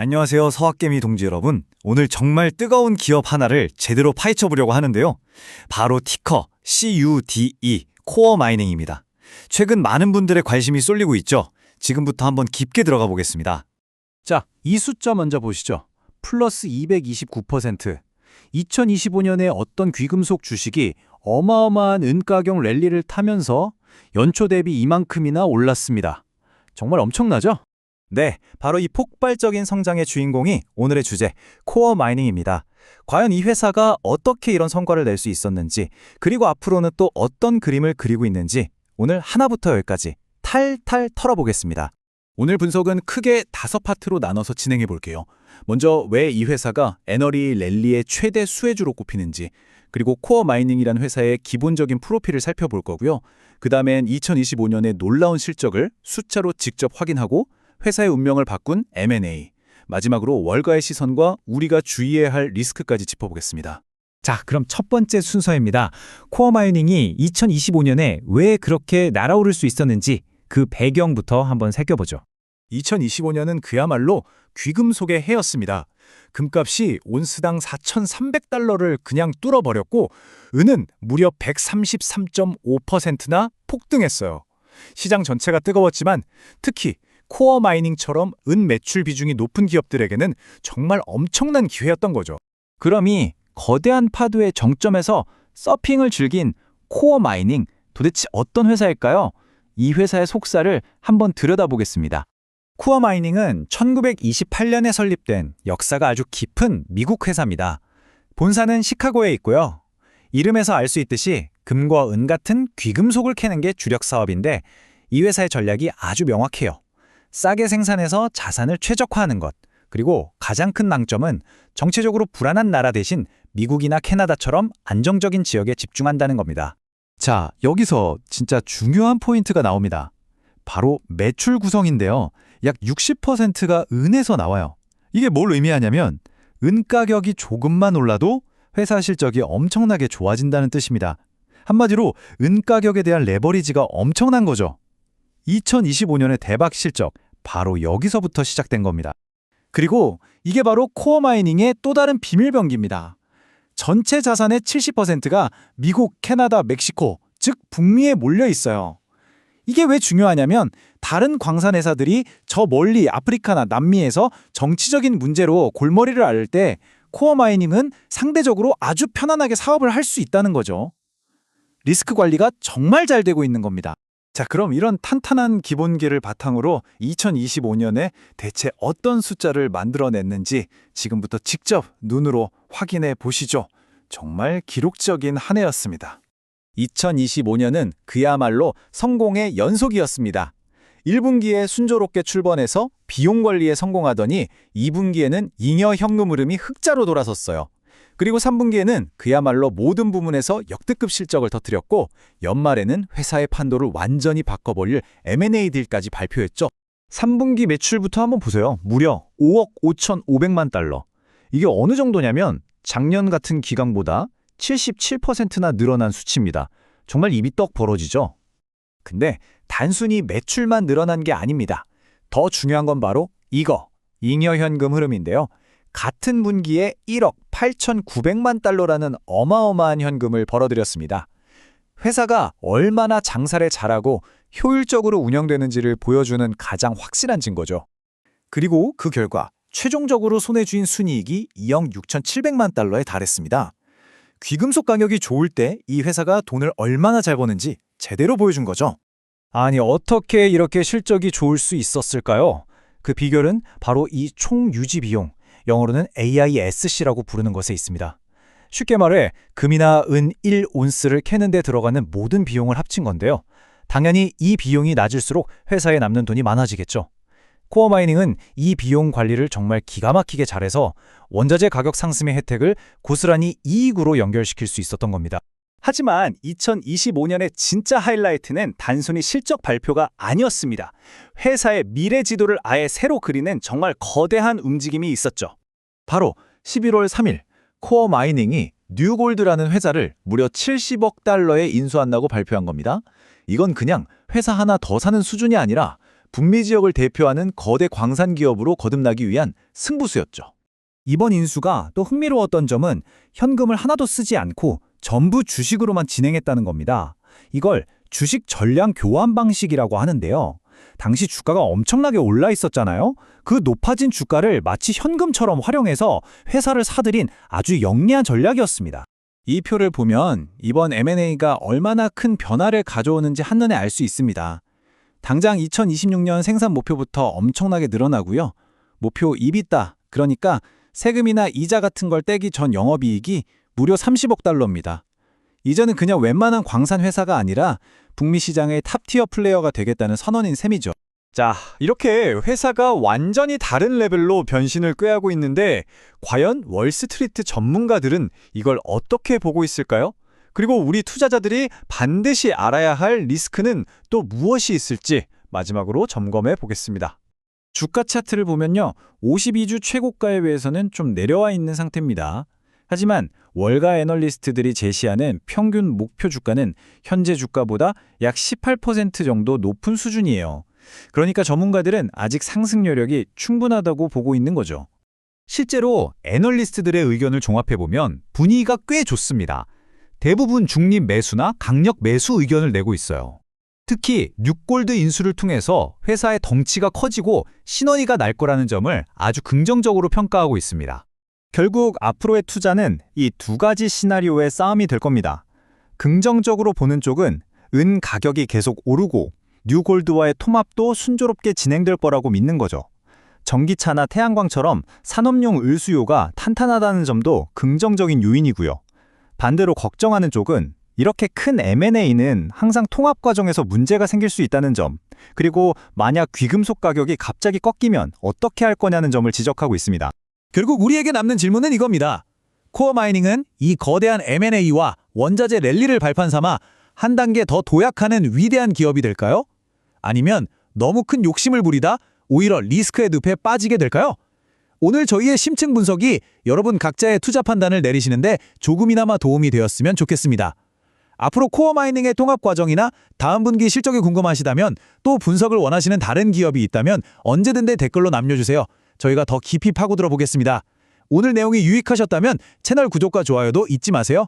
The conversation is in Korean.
안녕하세요, 서학개미 동지 여러분. 오늘 정말 뜨거운 기업 하나를 제대로 파헤쳐 보려고 하는데요. 바로 티커 CUDE 코어 마이닝입니다. 최근 많은 분들의 관심이 쏠리고 있죠. 지금부터 한번 깊게 들어가 보겠습니다. 자, 이 숫자 먼저 보시죠. 플러스 229%. 2025년에 어떤 귀금속 주식이 어마어마한 은가격 랠리를 타면서 연초 대비 이만큼이나 올랐습니다. 정말 엄청나죠? 네, 바로 이 폭발적인 성장의 주인공이 오늘의 주제, 코어 마이닝입니다. 과연 이 회사가 어떻게 이런 성과를 낼 수 있었는지, 그리고 앞으로는 또 어떤 그림을 그리고 있는지 오늘 하나부터 열까지 탈탈 털어보겠습니다. 오늘 분석은 크게 5파트로 나눠서 진행해 볼게요. 먼저 왜 이 회사가 에너리 랠리의 최대 수혜주로 꼽히는지, 그리고 코어 마이닝이라는 회사의 기본적인 프로필을 살펴볼 거고요. 그 다음엔 2025년의 놀라운 실적을 숫자로 직접 확인하고 회사의 운명을 바꾼 M&A, 마지막으로 월가의 시선과 우리가 주의해야 할 리스크까지 짚어보겠습니다. 자, 그럼 첫 번째 순서입니다. 코어 마이닝이 2025년에 왜 그렇게 날아오를 수 있었는지 그 배경부터 한번 살펴보죠. 2025년은 그야말로 귀금속의 해였습니다. 금값이 온스당 4,300달러를 그냥 뚫어버렸고 은은 무려 133.5%나 폭등했어요. 시장 전체가 뜨거웠지만 특히 코어 마이닝처럼 은 매출 비중이 높은 기업들에게는 정말 엄청난 기회였던 거죠. 그럼 이 거대한 파도의 정점에서 서핑을 즐긴 코어 마이닝, 도대체 어떤 회사일까요? 이 회사의 속사를 한번 들여다보겠습니다. 코어 마이닝은 1928년에 설립된 역사가 아주 깊은 미국 회사입니다. 본사는 시카고에 있고요. 이름에서 알 수 있듯이 금과 은 같은 귀금속을 캐는 게 주력 사업인데 이 회사의 전략이 아주 명확해요. 싸게 생산해서 자산을 최적화하는 것, 그리고 가장 큰 낭점은 정체적으로 불안한 나라 대신 미국이나 캐나다처럼 안정적인 지역에 집중한다는 겁니다. 자, 여기서 진짜 중요한 포인트가 나옵니다. 바로 매출 구성인데요. 약 60%가 은에서 나와요. 이게 뭘 의미하냐면 은 가격이 조금만 올라도 회사 실적이 엄청나게 좋아진다는 뜻입니다. 한마디로 은 가격에 대한 레버리지가 엄청난 거죠. 2025년의 대박 실적, 바로 여기서부터 시작된 겁니다. 그리고 이게 바로 코어 마이닝의 또 다른 비밀병기입니다. 전체 자산의 70%가 미국, 캐나다, 멕시코, 즉 북미에 몰려 있어요. 이게 왜 중요하냐면 다른 광산 회사들이 저 멀리 아프리카나 남미에서 정치적인 문제로 골머리를 앓을 때 코어 마이닝은 상대적으로 아주 편안하게 사업을 할 수 있다는 거죠. 리스크 관리가 정말 잘 되고 있는 겁니다. 자, 그럼 이런 탄탄한 기본기를 바탕으로 2025년에 대체 어떤 숫자를 만들어냈는지 지금부터 직접 눈으로 확인해 보시죠. 정말 기록적인 한 해였습니다. 2025년은 그야말로 성공의 연속이었습니다. 1분기에 순조롭게 출범해서 비용 관리에 성공하더니 2분기에는 잉여 현금 흐름이 흑자로 돌아섰어요. 그리고 3분기에는 그야말로 모든 부문에서 역대급 실적을 터뜨렸고 연말에는 회사의 판도를 완전히 바꿔버릴 M&A 딜까지 발표했죠. 3분기 매출부터 한번 보세요. 무려 5억 5,500만 달러. 이게 어느 정도냐면 작년 같은 기간보다 77%나 늘어난 수치입니다. 정말 입이 떡 벌어지죠? 근데 단순히 매출만 늘어난 게 아닙니다. 더 중요한 건 바로 이거, 잉여 현금 흐름인데요. 같은 분기에 1억 8,900만 달러라는 어마어마한 현금을 벌어들였습니다. 회사가 얼마나 장사를 잘하고 효율적으로 운영되는지를 보여주는 가장 확실한 증거죠. 그리고 그 결과 최종적으로 손에 쥔 순이익이 2억 6,700만 달러에 달했습니다. 귀금속 가격이 좋을 때 이 회사가 돈을 얼마나 잘 버는지 제대로 보여준 거죠. 아니, 어떻게 이렇게 실적이 좋을 수 있었을까요? 그 비결은 바로 이 총 유지 비용, 영어로는 AISC라고 부르는 것에 있습니다. 쉽게 말해 금이나 은 1온스를 캐는 데 들어가는 모든 비용을 합친 건데요. 당연히 이 비용이 낮을수록 회사에 남는 돈이 많아지겠죠. 코어 마이닝은 이 비용 관리를 정말 기가 막히게 잘해서 원자재 가격 상승의 혜택을 고스란히 이익으로 연결시킬 수 있었던 겁니다. 하지만 2025년의 진짜 하이라이트는 단순히 실적 발표가 아니었습니다. 회사의 미래 지도를 아예 새로 그리는 정말 거대한 움직임이 있었죠. 바로 11월 3일 코어 마이닝이 뉴골드라는 회사를 무려 70억 달러에 인수한다고 발표한 겁니다. 이건 그냥 회사 하나 더 사는 수준이 아니라 북미 지역을 대표하는 거대 광산 기업으로 거듭나기 위한 승부수였죠. 이번 인수가 또 흥미로웠던 점은 현금을 하나도 쓰지 않고 전부 주식으로만 진행했다는 겁니다. 이걸 주식 전량 교환 방식이라고 하는데요. 당시 주가가 엄청나게 올라 있었잖아요. 그 높아진 주가를 마치 현금처럼 활용해서 회사를 사들인 아주 영리한 전략이었습니다. 이 표를 보면 이번 M&A가 얼마나 큰 변화를 가져오는지 한눈에 알 수 있습니다. 당장 2026년 생산 목표부터 엄청나게 늘어나고요. 목표 EBITDA, 그러니까 세금이나 이자 같은 걸 떼기 전 영업이익이 무려 30억 달러입니다. 이제는 그냥 웬만한 광산 회사가 아니라 북미 시장의 탑티어 플레이어가 되겠다는 선언인 셈이죠. 자, 이렇게 회사가 완전히 다른 레벨로 변신을 꾀하고 있는데 과연 월스트리트 전문가들은 이걸 어떻게 보고 있을까요? 그리고 우리 투자자들이 반드시 알아야 할 리스크는 또 무엇이 있을지 마지막으로 점검해 보겠습니다. 주가 차트를 보면요. 52주 최고가에 비해서는 좀 내려와 있는 상태입니다. 하지만 월가 애널리스트들이 제시하는 평균 목표 주가는 현재 주가보다 약 18% 정도 높은 수준이에요. 그러니까 전문가들은 아직 상승 여력이 충분하다고 보고 있는 거죠. 실제로 애널리스트들의 의견을 종합해보면 분위기가 꽤 좋습니다. 대부분 중립 매수나 강력 매수 의견을 내고 있어요. 특히 뉴골드 인수를 통해서 회사의 덩치가 커지고 시너지가 날 거라는 점을 아주 긍정적으로 평가하고 있습니다. 결국 앞으로의 투자는 이 두 가지 시나리오의 싸움이 될 겁니다. 긍정적으로 보는 쪽은 은 가격이 계속 오르고 뉴골드와의 통합도 순조롭게 진행될 거라고 믿는 거죠. 전기차나 태양광처럼 산업용 을 수요가 탄탄하다는 점도 긍정적인 요인이고요. 반대로 걱정하는 쪽은 이렇게 큰 M&A는 항상 통합 과정에서 문제가 생길 수 있다는 점, 그리고 만약 귀금속 가격이 갑자기 꺾이면 어떻게 할 거냐는 점을 지적하고 있습니다. 결국 우리에게 남는 질문은 이겁니다. 코어 마이닝은 이 거대한 M&A와 원자재 랠리를 발판 삼아 한 단계 더 도약하는 위대한 기업이 될까요? 아니면 너무 큰 욕심을 부리다 오히려 리스크의 늪에 빠지게 될까요? 오늘 저희의 심층 분석이 여러분 각자의 투자 판단을 내리시는데 조금이나마 도움이 되었으면 좋겠습니다. 앞으로 코어 마이닝의 통합 과정이나 다음 분기 실적이 궁금하시다면 또 분석을 원하시는 다른 기업이 있다면 언제든 댓글로 남겨주세요. 저희가 더 깊이 파고들어 보겠습니다. 오늘 내용이 유익하셨다면 채널 구독과 좋아요도 잊지 마세요.